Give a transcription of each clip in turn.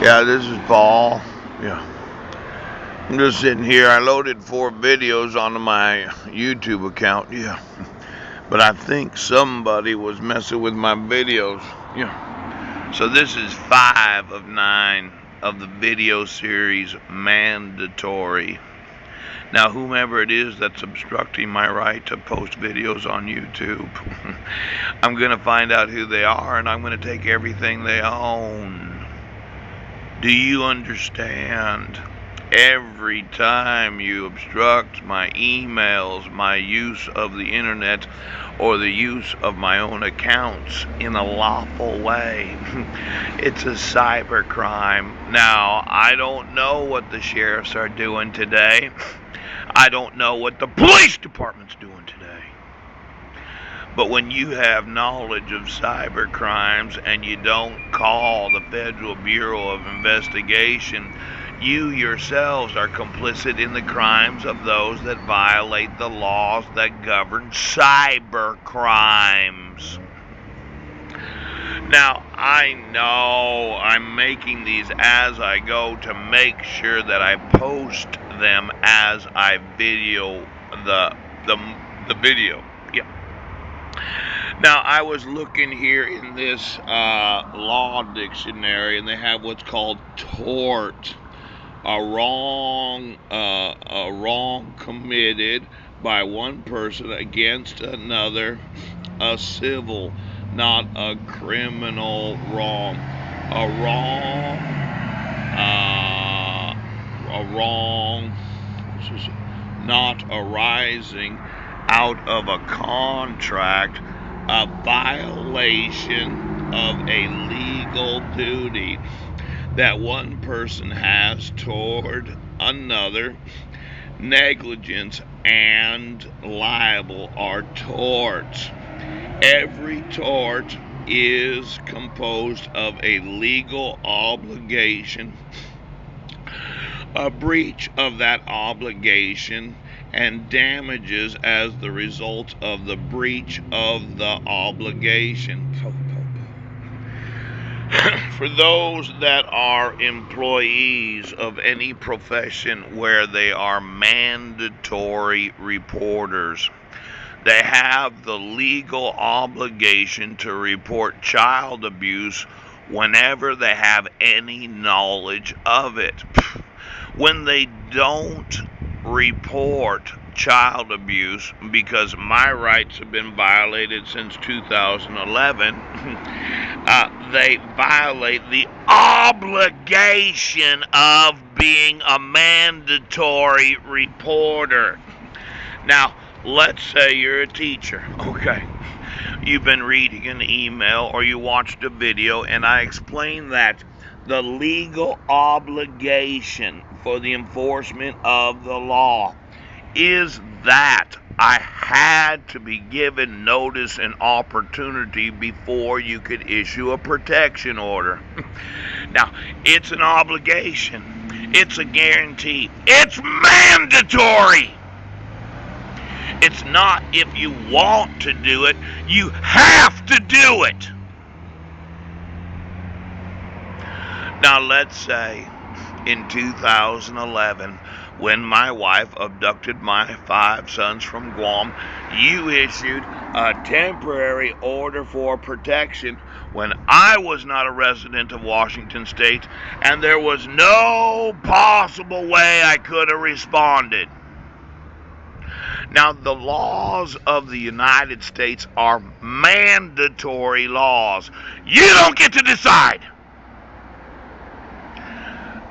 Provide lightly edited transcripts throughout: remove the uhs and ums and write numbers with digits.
Yeah, this is Paul. Yeah. I'm just sitting here. I loaded 4 videos onto my YouTube account. Yeah. But I think somebody was messing with my videos. Yeah. So this is 5 of 9 of the video series Mandatory. Now, whomever it is that's obstructing my right to post videos on YouTube, I'm going to find out who they are and I'm going to take everything they own. Do you understand? Every time you obstruct my emails, my use of the internet, or the use of my own accounts in a lawful way, it's a cybercrime. Now, I don't know what the sheriffs are doing today. I don't know what the police department's doing today. But when you have knowledge of cyber crimes and you don't call the Federal Bureau of Investigation, you yourselves are complicit in the crimes of those that violate the laws that govern cyber crimes. Now, I know I'm making these as I go to make sure that I post them as I video the video. Yeah. Now, I was looking here in this law dictionary, and they have what's called tort, a wrong committed by one person against another, a civil, not a criminal wrong, a wrong, not arising out of a contract, a violation of a legal duty that one person has toward another. Negligence and libel are torts. Every tort is composed of a legal obligation, a breach of that obligation, and damages as the result of the breach of the obligation. For those that are employees of any profession where they are mandatory reporters, they have the legal obligation to report child abuse whenever they have any knowledge of it. When they don't report child abuse because my rights have been violated since 2011, they violate the obligation of being a mandatory reporter. Now, let's say you're a teacher, okay? You've been reading an email or you watched a video, and I explained that the legal obligation for the enforcement of the law is that I had to be given notice and opportunity before you could issue a protection order. Now, it's an obligation. It's a guarantee. It's mandatory. It's not if you want to do it, you have to do it. Now, let's say in 2011, when my wife abducted my 5 sons from Guam, you issued a temporary order for protection when I was not a resident of Washington State, and there was no possible way I could have responded. Now, the laws of the United States are mandatory laws. You don't get to decide.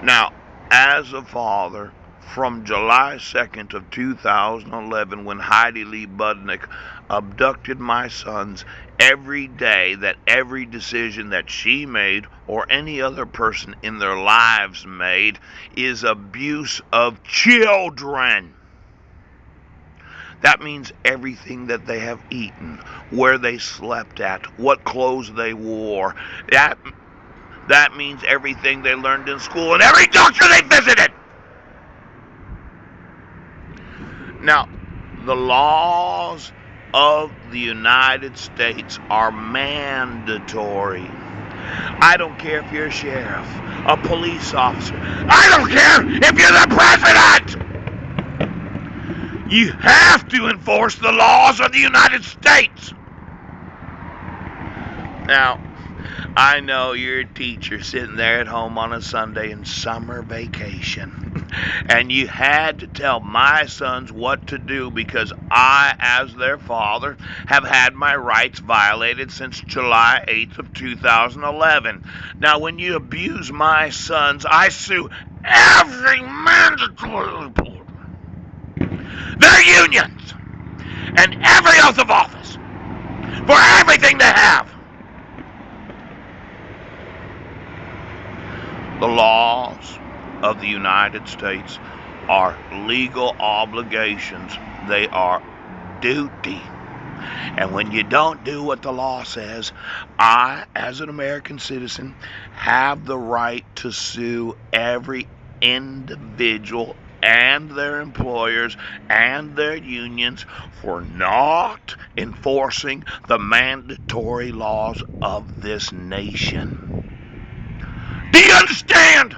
Now, as a father, from July 2nd of 2011, when Heidi Lee Budnick abducted my sons, every day that every decision that she made or any other person in their lives made is abuse of children. That means everything that they have eaten, where they slept at, what clothes they wore. That means everything they learned in school and every doctor they visited. Now, the laws of the United States are mandatory. I don't care if you're a sheriff, a police officer. I don't care if you're the president. You have to enforce the laws of the United States. Now, I know you're a teacher sitting there at home on a Sunday in summer vacation, and you had to tell my sons what to do because I, as their father, have had my rights violated since July 8th of 2011. Now, when you abuse my sons, I sue every mandatory report, their unions, and every oath of office for everything they have. The laws of the United States are legal obligations. They are duty. And when you don't do what the law says, I, as an American citizen, have the right to sue every individual and their employers and their unions for not enforcing the mandatory laws of this nation. Do you understand?